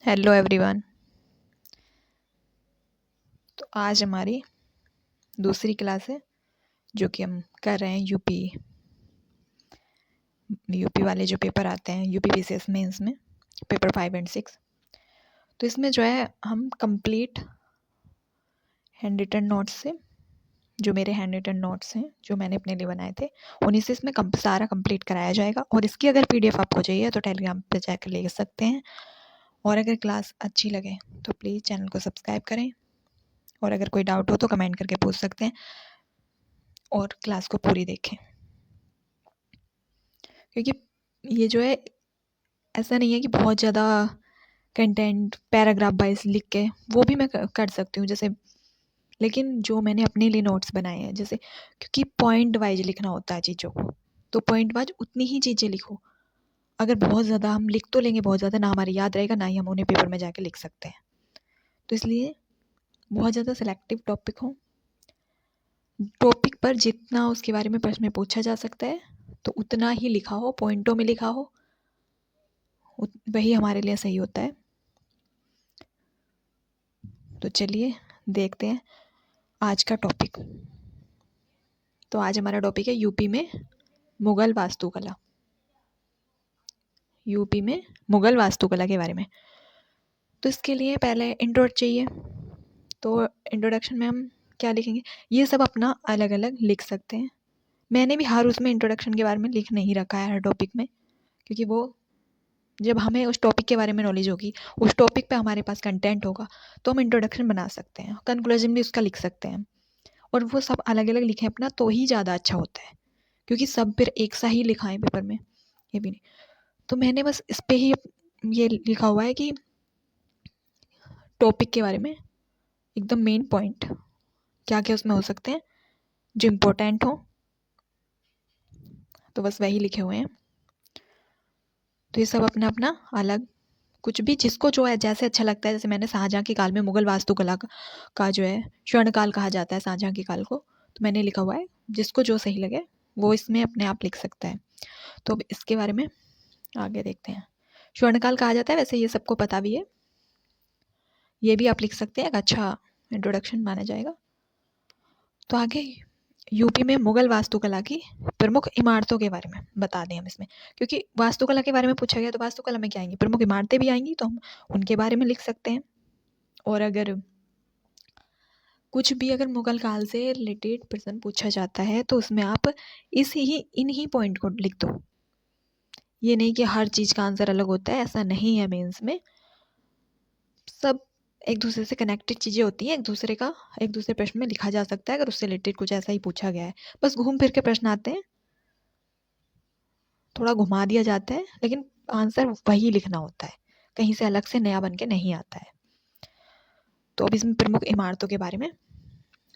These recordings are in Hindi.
Hello everyone. तो आज हमारी दूसरी क्लास है जो कि हम कर रहे हैं यूपी वाले जो पेपर आते हैं यूपी पीसीएस मेंस में पेपर 5 और 6। तो इसमें जो है हम कंप्लीट हैंड रिटन नोट्स से जो मेरे हैंड रिटन नोट्स हैं जो मैंने अपने लिए बनाए थे उन्हीं से इसमें सारा कंप्लीट कराया जाएगा। और इसकी अगर पीडीएफ आपको चाहिए तो टेलीग्राम पे जाकर ले सकते हैं। और अगर क्लास अच्छी लगे तो प्लीज़ चैनल को सब्सक्राइब करें और अगर कोई डाउट हो तो कमेंट करके पूछ सकते हैं और क्लास को पूरी देखें, क्योंकि ये जो है ऐसा नहीं है कि बहुत ज़्यादा कंटेंट पैराग्राफ वाइज लिख के वो भी मैं कर सकती हूँ जैसे, लेकिन जो मैंने अपने लिए नोट्स बनाए हैं जैसे, क्योंकि पॉइंट वाइज लिखना होता है चीज़ों को, तो पॉइंट वाइज उतनी ही चीज़ें लिखो। अगर बहुत ज़्यादा हम लिख तो लेंगे, बहुत ज़्यादा ना हमारे याद रहेगा ना ही हम उन्हें पेपर में जाके लिख सकते हैं। तो इसलिए बहुत ज़्यादा सिलेक्टिव टॉपिक हो, टॉपिक पर जितना उसके बारे में प्रश्न में पूछा जा सकता है तो उतना ही लिखा हो, पॉइंटों में लिखा हो, वही हमारे लिए सही होता है। तो चलिए देखते हैं आज का टॉपिक। तो आज हमारा टॉपिक है यूपी में मुगल वास्तुकला। यूपी में मुगल वास्तुकला के बारे में। तो इसके लिए पहले इंट्रो चाहिए। तो इंट्रोडक्शन में हम क्या लिखेंगे, ये सब अपना अलग अलग लिख सकते हैं। मैंने भी हर उसमें इंट्रोडक्शन के बारे में लिख नहीं रखा है हर टॉपिक में, क्योंकि वो जब हमें उस टॉपिक के बारे में नॉलेज होगी, उस टॉपिक पे हमारे पास कंटेंट होगा तो हम इंट्रोडक्शन बना सकते हैं, कंक्लूजन भी उसका लिख सकते हैं। और वो सब अलग अलग लिखें अपना तो ही ज़्यादा अच्छा होता है, क्योंकि सब फिर एक सा ही लिखा है पेपर में, ये भी नहीं। तो मैंने बस इस पे ही ये लिखा हुआ है कि टॉपिक के बारे में एकदम मेन पॉइंट क्या क्या उसमें हो सकते हैं जो इम्पोर्टेंट हो, तो बस वही लिखे हुए हैं। तो ये सब अपना अपना अलग, कुछ भी जिसको जो है जैसे अच्छा लगता है। जैसे मैंने शाहजहाँ के काल में मुगल वास्तुकला का जो है स्वर्णकाल कहा जाता है शाहजहाँ के काल को, तो मैंने लिखा हुआ है जिसको जो सही लगे वो इसमें अपने आप लिख सकता है। तो अब इसके बारे में आगे देखते हैं। स्वर्णकाल कहा जाता है, वैसे ये सबको पता भी है, ये भी आप लिख सकते हैं, एक अच्छा इंट्रोडक्शन माना जाएगा। तो आगे यूपी में मुगल वास्तुकला की प्रमुख इमारतों के बारे में बता दें हम इसमें, क्योंकि वास्तुकला के बारे में पूछा गया तो वास्तुकला में क्या आएंगी, प्रमुख इमारतें भी आएंगी, तो हम उनके बारे में लिख सकते हैं। और अगर कुछ भी अगर मुगल काल से रिलेटेड प्रश्न पूछा जाता है तो उसमें आप इन्हीं पॉइंट को लिख दो। ये नहीं कि हर चीज़ का आंसर अलग होता है, ऐसा नहीं है। मेंस में सब एक दूसरे से कनेक्टेड चीज़ें होती हैं, एक दूसरे प्रश्न में लिखा जा सकता है अगर उससे रिलेटेड कुछ ऐसा ही पूछा गया है। बस घूम फिर के प्रश्न आते हैं, थोड़ा घुमा दिया जाता है, लेकिन आंसर वही लिखना होता है, कहीं से अलग से नया बन के नहीं आता है। तो अब इसमें प्रमुख इमारतों के बारे में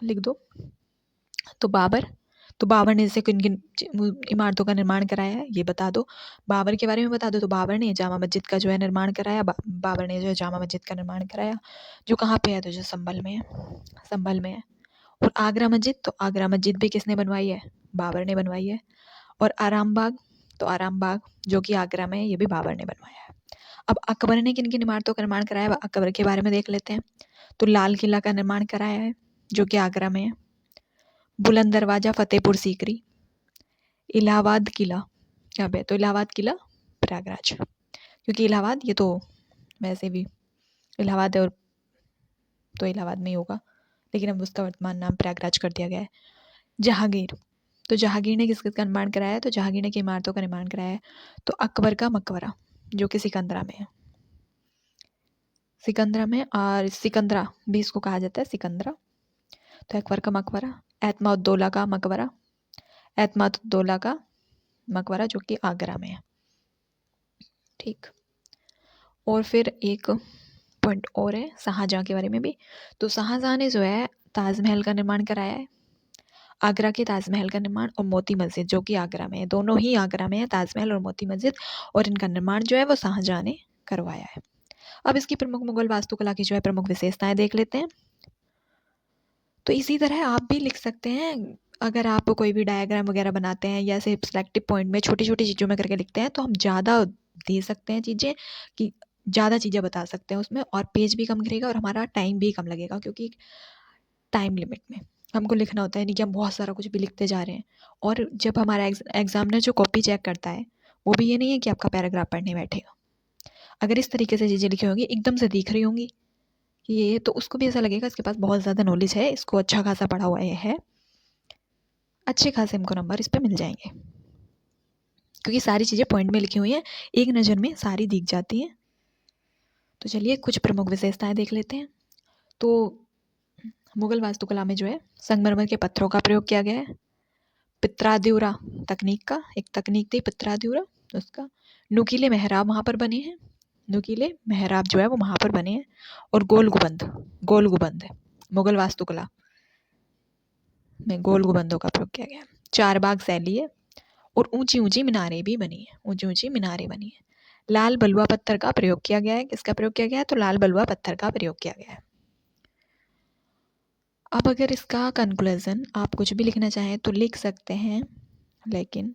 लिख दो। तो बाबर ने जैसे किन किन इमारतों का निर्माण कराया है ये बता दो, बाबर के बारे में बता दो। तो बाबर ने जामा मस्जिद का जो है निर्माण कराया, बाबर ने जो है जामा मस्जिद का निर्माण कराया, जो कहाँ पे है, तो जो संभल में है, संभल में है। और आगरा मस्जिद, तो आगरा मस्जिद भी किसने बनवाई है, बाबर ने बनवाई है। और आराम बाग, तो आराम बाग जो कि आगरा में है, ये भी बाबर ने बनवाया है। अब अकबर ने किन किन इमारतों का निर्माण कराया है, अकबर के बारे में देख लेते हैं। तो लाल किला का निर्माण कराया है जो कि आगरा में है। बुलंद दरवाजा फतेहपुर सीकरी, इलाहाबाद किला, यहाँ पे तो इलाहाबाद किला प्रयागराज, क्योंकि इलाहाबाद ये तो वैसे भी इलाहाबाद है, और तो इलाहाबाद में ही होगा, लेकिन अब उसका वर्तमान नाम प्रयागराज कर दिया गया है। जहांगीर, तो जहांगीर ने किस किस का निर्माण कराया है, तो जहांगीर ने की इमारतों का निर्माण कराया है। तो अकबर का मकबरा जो कि सिकंदरा में है, सिकंदरा में, और सिकंदरा भी इसको कहा जाता है, सिकंदरा। तो अकबर का मकबरा, एतमाउद्दौला का मकबरा, एतमाउद्दौला का मकबरा जो कि आगरा में है। ठीक। और फिर एक पॉइंट और है शाहजहाँ के बारे में भी। तो शाहजहाँ ने जो है ताजमहल का निर्माण कराया है, आगरा के ताजमहल का निर्माण, और मोती मस्जिद जो कि आगरा में है, दोनों ही आगरा में है, ताजमहल और मोती मस्जिद, और इनका निर्माण जो है वो शाहजहाँ ने करवाया है। अब इसकी प्रमुख मुगल वास्तुकला की जो है प्रमुख विशेषताएं देख लेते हैं। तो इसी तरह आप भी लिख सकते हैं, अगर आप कोई भी डायग्राम वगैरह बनाते हैं या ऐसे सिलेक्टिव पॉइंट में छोटी छोटी चीज़ों में करके लिखते हैं तो हम ज़्यादा दे सकते हैं चीज़ें, कि ज़्यादा चीज़ें बता सकते हैं उसमें, और पेज भी कम गिरेगा और हमारा टाइम भी कम लगेगा, क्योंकि टाइम लिमिट में हमको लिखना होता है, नहीं कि हम बहुत सारा कुछ भी लिखते जा रहे हैं। और जब हमारा एग्जामिनर जो कॉपी चेक करता है, वो भी ये नहीं है कि आपका पैराग्राफ पढ़ने बैठेगा। अगर इस तरीके से चीज़ें लिखी होंगी, एकदम से दिख रही होंगी कि ये, तो उसको भी ऐसा लगेगा इसके पास बहुत ज़्यादा नॉलेज है, इसको अच्छा खासा पढ़ा हुआ ये है, अच्छे खासे हमको नंबर इस पर मिल जाएंगे, क्योंकि सारी चीज़ें पॉइंट में लिखी हुई हैं, एक नज़र में सारी दिख जाती हैं। तो चलिए कुछ प्रमुख विशेषताएं देख लेते हैं। तो मुगल वास्तुकला में जो है संगमरमर के पत्थरों का प्रयोग किया गया है। पित्रादिउरा तकनीक का, एक तकनीक थी पित्रादिउरा, उसका नुकीले मेहराब वहाँ पर बने हैं, नुकीले मेहराब जो है वो वहाँ पर बने हैं। और गोल गुबंद है, मुगल वास्तुकला में गोल गुबंदों का प्रयोग किया गया है। चार बाग शैली है, और ऊंची ऊंची मीनारें भी बनी है, ऊंची ऊंची मीनारें बनी है। लाल बलुआ पत्थर का प्रयोग किया गया है। किसका प्रयोग किया गया है? तो लाल बलुआ पत्थर का प्रयोग किया गया है। अब अगर इसका कंक्लूजन आप कुछ भी लिखना चाहें तो लिख सकते हैं, लेकिन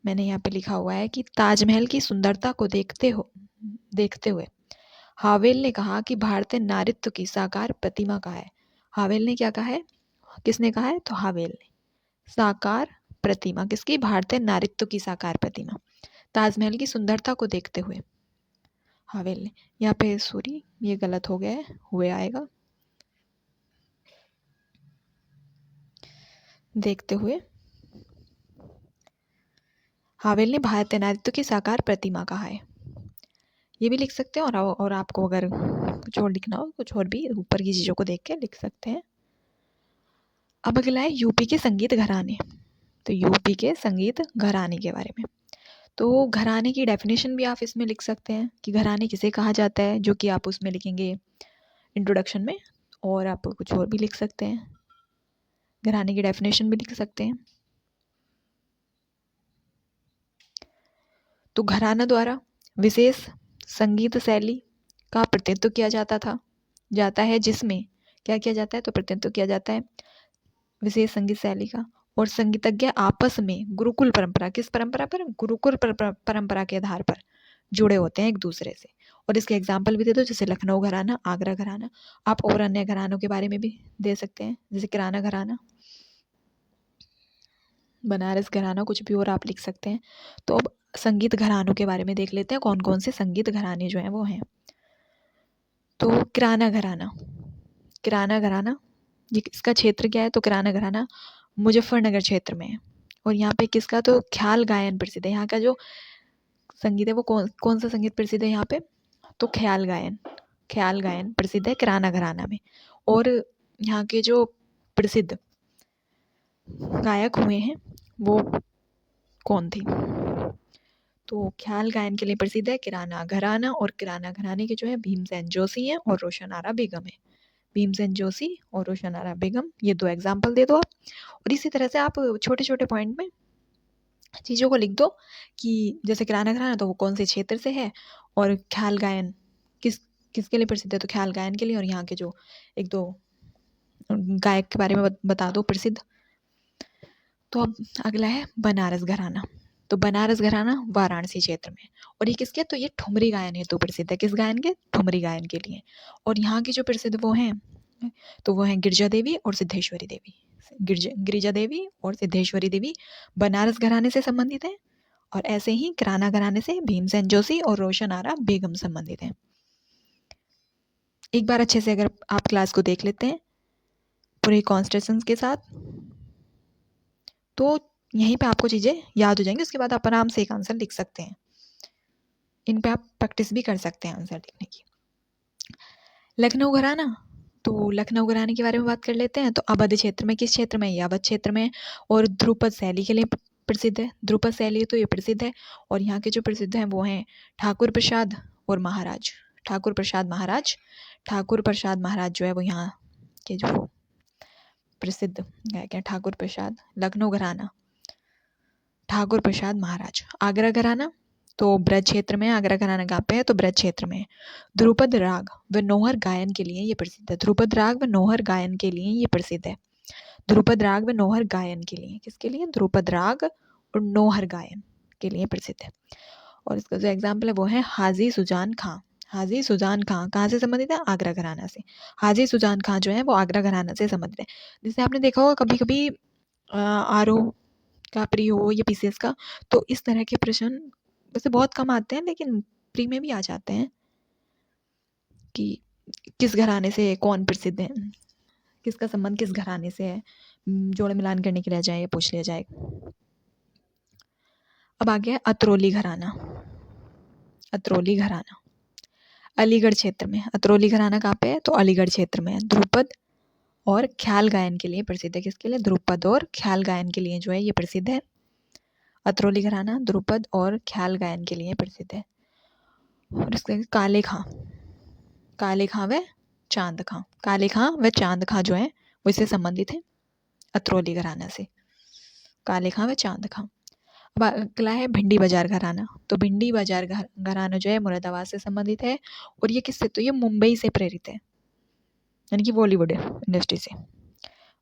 मैंने यहाँ पे लिखा हुआ है कि ताजमहल की सुंदरता को देखते हुए हावेल ने कहा कि भारतीय नारीत्व की साकार प्रतिमा का है। हावेल ने क्या कहा है? किसने कहा है? तो हावेल ने। साकार प्रतिमा किसकी? भारतीय नारीत्व की साकार प्रतिमा, ताजमहल की सुंदरता को देखते हुए हावेल ने। यहाँ पे सॉरी ये गलत हो गया है, हुए आएगा, देखते हुए हावेल ने भारतीय नारीत्व की साकार प्रतिमा कहा है। ये भी लिख सकते हैं, और आपको अगर कुछ और लिखना हो, कुछ और भी ऊपर की चीज़ों को देख के लिख सकते हैं। अब अगला है यूपी के संगीत घराने। तो यूपी के संगीत घराने के बारे में, तो घराने की डेफिनेशन भी आप इसमें लिख सकते हैं कि घराने किसे कहा जाता है, जो कि आप उसमें लिखेंगे इंट्रोडक्शन में, और आप कुछ और भी लिख सकते हैं, घराने की डेफिनेशन भी लिख सकते हैं। तो घराना द्वारा विशेष संगीत शैली का प्रतिनिधित्व किया जाता है, जिसमें क्या किया जाता है? तो प्रतिनिधित्व किया जाता है विशेष संगीत शैली का। और संगीतज्ञ आपस में गुरुकुल परंपरा, किस परंपरा पर? गुरुकुल परंपरा के आधार पर जुड़े होते हैं एक दूसरे से। और इसके एग्जाम्पल भी दे दो, जैसे लखनऊ घराना, आगरा घराना। आप और अन्य घरानों के बारे में भी दे सकते हैं, जैसे किराना घराना, बनारस घराना, कुछ भी और आप लिख सकते हैं। तो अब संगीत घरानों के बारे में देख लेते हैं, कौन कौन से संगीत घराने जो हैं वो हैं। तो किराना घराना ये इसका क्षेत्र क्या है? तो किराना घराना मुजफ्फरनगर क्षेत्र में है। और यहाँ पे किसका? तो ख्याल गायन प्रसिद्ध है। यहाँ का जो संगीत है वो कौन सा संगीत प्रसिद्ध है यहाँ पे? तो ख्याल गायन प्रसिद्ध है किराना घराना में। और यहाँ के जो प्रसिद्ध गायक हुए हैं वो कौन थे? तो ख्याल गायन के लिए प्रसिद्ध है किराना घराना, और किराना घराने के जो है भीमसेन जोशी हैं और रोशन आरा बेगम है। भीमसेन जोशी और रोशन आरा बेगम, ये दो एग्जाम्पल दे दो आप। और इसी तरह से आप छोटे छोटे पॉइंट में चीज़ों को लिख दो कि जैसे किराना घराना तो वो कौन से क्षेत्र से है, और ख्याल गायन किसके लिए प्रसिद्ध है? तो ख्याल गायन के लिए। और यहाँ के जो एक दो गायक के बारे में बता दो प्रसिद्ध। तो अब अगला है बनारस घराना। तो बनारस घराना वाराणसी क्षेत्र में। और ये किसके? तो ये ठुमरी गायन हेतु प्रसिद्ध है। किस गायन के? ठुमरी गायन के लिए। और यहाँ के जो प्रसिद्ध वो हैं, तो वो हैं गिरिजा देवी और सिद्धेश्वरी देवी। गिरिजा देवी और सिद्धेश्वरी देवी बनारस घराने से संबंधित हैं। और ऐसे ही किराना घराने से भीमसेन जोशी और रोशन आरा बेगम संबंधित हैं। एक बार अच्छे से अगर आप क्लास को देख लेते हैं पूरे कॉन्स्टेंट्स के साथ, तो यहीं पे आपको चीज़ें याद हो जाएंगी। उसके बाद आप आराम से एक आंसर लिख सकते हैं। इन पे आप प्रैक्टिस भी कर सकते हैं आंसर लिखने की। लखनऊ घराना, तो लखनऊ घराने के बारे में बात कर लेते हैं। तो अवध क्षेत्र में, किस क्षेत्र में? ये अवध क्षेत्र में। और ध्रुपद शैली के लिए प्रसिद्ध है। ध्रुपद शैली तो ये प्रसिद्ध है। और यहाँ के जो प्रसिद्ध हैं वो हैं ठाकुर प्रसाद और महाराज। ठाकुर प्रसाद महाराज जो है वो यहाँ के जो प्रसिद्ध गायक हैं। ठाकुर प्रसाद, लखनऊ घराना, ठाकुर प्रसाद महाराज। आगरा घराना, तो ब्रज क्षेत्र में। आगरा घराना कहाँ पे है? तो ब्रज क्षेत्र में। ध्रुपद राग व नौहर गायन के लिए ये प्रसिद्ध है। ध्रुपद राग व नौहर गायन के लिए ये प्रसिद्ध है। ध्रुपद राग व नौहर गायन के लिए, किसके लिए? ध्रुपद राग और नौहर गायन के लिए प्रसिद्ध है। और इसका जो एग्जाम्पल है वो है हाजी सुजान खां। हाजी सुजान खां कहाँ से संबंधित है? आगरा घराना से। हाजी सुजान खां जो है वो आगरा घराना से संबंधित है। जैसे आपने देखा होगा कभी कभी आरओ का प्री हो या पीसीएस का, तो इस तरह के प्रश्न वैसे बहुत कम आते हैं लेकिन प्री में भी आ जाते हैं कि किस घराने से कौन प्रसिद्ध है, किसका संबंध किस घराने से है, जोड़ मिलान करने के लिए आ जाए या पूछ लिया जाए। अब आ गया अतरौली घराना। अतरौली घराना अलीगढ़ क्षेत्र में। अतरौली घराना कहाँ पे है? तो अलीगढ़ क्षेत्र में है। ध्रुपद और ख्याल गायन के लिए प्रसिद्ध है। किसके लिए? ध्रुपद और ख्याल गायन के लिए जो है ये प्रसिद्ध है। अतरौली घराना ध्रुपद और ख्याल गायन के लिए प्रसिद्ध है। और इसके काले खां। काले खां व चांद खां। काले खां व चांद खां जो है वो इससे संबंधित है, अतरौली घराना से। काले खां व चांद खां। अब अगला है भिंडी बाजार घराना। तो भिंडी बाजार घराना जो है मुरादाबाद से संबंधित है। और ये किससे? तो ये मुंबई से प्रेरित है, यानी कि बॉलीवुड इंडस्ट्री से,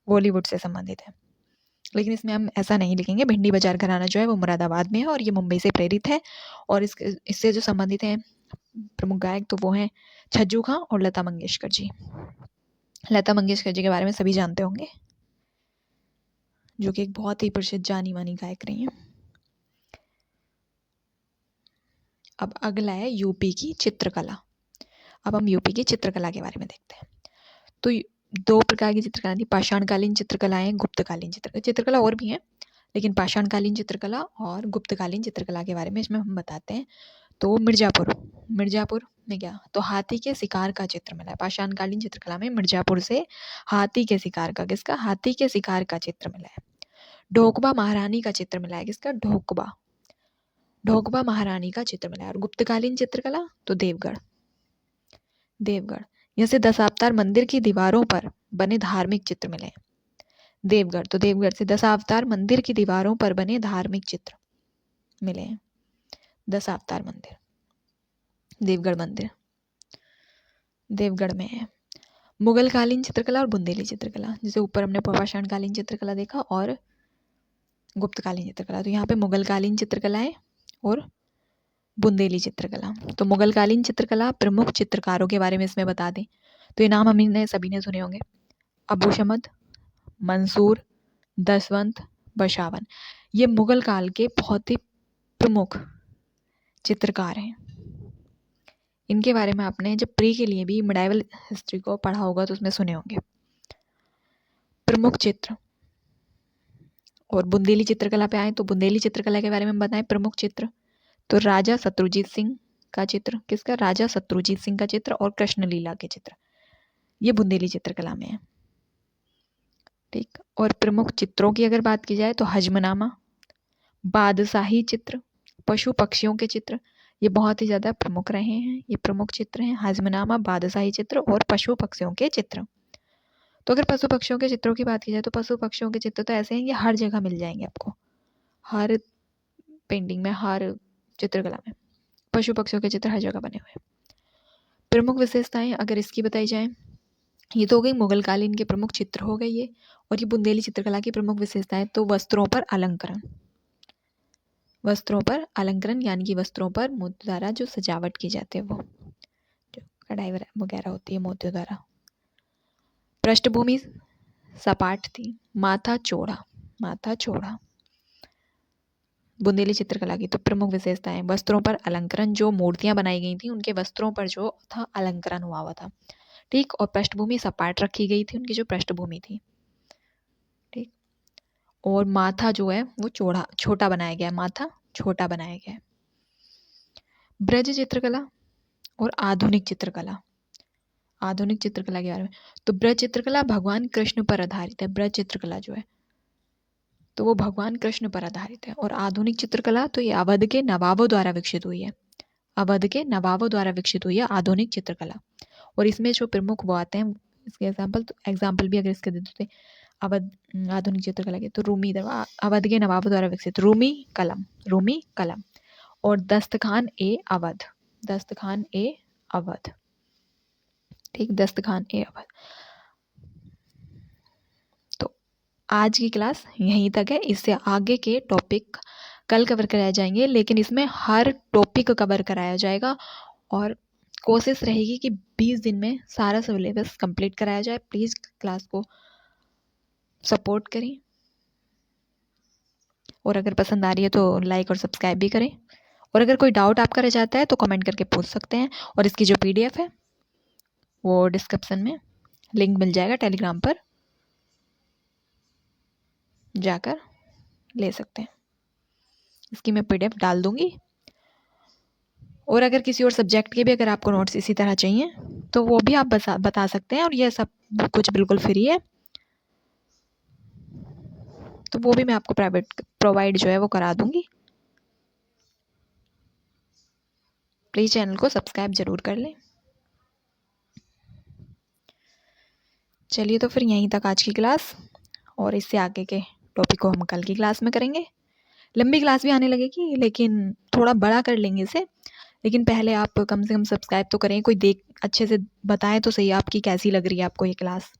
बॉलीवुड से संबंधित है। लेकिन इसमें हम ऐसा नहीं लिखेंगे। भिंडी बाजार घराना जो है वो मुरादाबाद में है और ये मुंबई से प्रेरित है। और इससे जो संबंधित है प्रमुख गायक तो वो हैं छज्जू खां और लता मंगेशकर जी। लता मंगेशकर जी के बारे में सभी जानते होंगे, जो कि एक बहुत ही प्रसिद्ध जानी मानी गायक रही हैं। अब अगला है यूपी की चित्रकला। अब हम यूपी की चित्रकला के बारे में देखते हैं। तो दो प्रकार की चित्रकला थी, पाषाणकालीन चित्रकलाएं, गुप्तकालीन चित्रकला और भी हैं, लेकिन पाषाणकालीन चित्रकला और गुप्तकालीन चित्रकला के बारे में इसमें हम बताते हैं। तो मिर्जापुर में क्या? तो हाथी के शिकार का चित्र मिला है। पाषाणकालीन चित्रकला में मिर्जापुर से हाथी के शिकार का, किसका? हाथी के शिकार का चित्र मिला है। ढोकबा महारानी का चित्र मिला है। किसका? ढोकबा महारानी का चित्र मिला है। और गुप्तकालीन चित्रकला तो देवगढ़। जैसे दशावतार मंदिर की दीवारों पर बने धार्मिक चित्र मिले हैं। देवगढ़, तो देवगढ़ से दशावतार मंदिर की दीवारों पर बने धार्मिक चित्र मिले हैं। दशावतार मंदिर, देवगढ़ मंदिर देवगढ़ में है। मुगल कालीन चित्रकला और बुंदेली चित्रकला, जैसे ऊपर हमने पाषाणकालीन चित्रकला देखा और गुप्तकालीन चित्रकला, तो यहाँ पे मुगल कालीन चित्रकला है और बुंदेली चित्रकला। तो मुगल कालीन चित्रकला प्रमुख चित्रकारों के बारे में इसमें बता दें तो ये नाम हमने सभी ने सुने होंगे। अबू शमद, मंसूर, दसवंत, बशावन, ये मुगल काल के बहुत ही प्रमुख चित्रकार हैं। इनके बारे में आपने जब प्री के लिए भी मिडाइवल हिस्ट्री को पढ़ा होगा तो उसमें सुने होंगे। प्रमुख चित्र और बुंदेली चित्रकला पे आए तो बुंदेली चित्रकला के बारे में बताएं। प्रमुख चित्र तो राजा शत्रुजीत सिंह का चित्र, किसका? राजा शत्रुजीत सिंह का चित्र और कृष्णलीला के चित्र, ये बुंदेली चित्रकला में है। ठीक। और प्रमुख चित्रों की अगर बात की जाए तो हजमनामा, बादशाही चित्र, पशु पक्षियों के चित्र, ये बहुत ही ज़्यादा प्रमुख रहे हैं। ये प्रमुख चित्र हैं, हजमनामा, बादशाही चित्र और पशु पक्षियों के चित्र। तो अगर पशु पक्षियों के चित्रों की बात की जाए तो पशु पक्षियों के चित्र तो ऐसे हैं कि हर जगह मिल जाएंगे आपको, हर पेंटिंग में, हर चित्रकला में पशु पक्षियों के चित्र हर जगह बने हुए हैं। प्रमुख विशेषताएं अगर इसकी बताई जाए, ये तो हो गई मुगल कालीन के प्रमुख चित्र हो गए ये। और ये बुंदेली चित्रकला की प्रमुख विशेषताएं तो वस्त्रों पर अलंकरण, यानी कि वस्त्रों पर मोतियों द्वारा जो सजावट की जाती है, वो जो कढ़ाई वगैरह होती है मोतियों द्वारा। पृष्ठभूमि सपाट थी, माथा चौड़ा। बुंदेली चित्रकला की तो प्रमुख विशेषताएं वस्त्रों पर अलंकरण, जो मूर्तियां बनाई गई थी उनके वस्त्रों पर जो था अलंकरण हुआ था। ठीक। और पृष्ठभूमि सपाट रखी गई थी, उनकी जो पृष्ठभूमि थी। ठीक। और माथा जो है वो छोटा बनाया गया, माथा छोटा बनाया गया। ब्रज चित्रकला और आधुनिक चित्रकला के बारे में तो ब्रज चित्रकला भगवान कृष्ण पर आधारित है। ब्रज चित्रकला जो है तो वो भगवान कृष्ण पर आधारित है। और आधुनिक चित्रकला तो ये अवध के नवाबों द्वारा विकसित हुई है। आधुनिक चित्रकला। और इसमें जो प्रमुख वो आते हैं, इसके एग्जाम्पल भी अगर इसके दे देते अवध आधुनिक चित्रकला के तो अवध के नवाबों द्वारा विकसित रूमी कलम और दस्तखान ए अवध। ठीक। दस्तखान ए अवध। तो आज की क्लास यहीं तक है। इससे आगे के टॉपिक कल कवर कराए जाएंगे, लेकिन इसमें हर टॉपिक कवर कराया जाएगा और कोशिश रहेगी कि 20 दिन में सारा सिलेबस कंप्लीट कराया जाए। प्लीज़ क्लास को सपोर्ट करें और अगर पसंद आ रही है तो लाइक और सब्सक्राइब भी करें। और अगर कोई डाउट आपका रह जाता है तो कमेंट करके पूछ सकते हैं। और इसकी जो PDF है वो डिस्क्रिप्शन में लिंक मिल जाएगा, टेलीग्राम पर जाकर ले सकते हैं। इसकी मैं PDF डाल दूंगी। और अगर किसी और सब्जेक्ट के भी अगर आपको नोट्स इसी तरह चाहिए तो वो भी आप बता सकते हैं, और ये सब कुछ बिल्कुल फ्री है, तो वो भी मैं आपको प्रोवाइड जो है वो करा दूंगी। प्लीज़ चैनल को सब्सक्राइब ज़रूर कर लें। चलिए, तो फिर यहीं तक आज की क्लास, और इससे आगे के टॉपिक को हम कल की क्लास में करेंगे। लंबी क्लास भी आने लगेगी, लेकिन थोड़ा बड़ा कर लेंगे इसे। लेकिन पहले आप कम से कम सब्सक्राइब तो करें, कोई देख अच्छे से बताएं तो सही आपकी कैसी लग रही है आपको ये क्लास।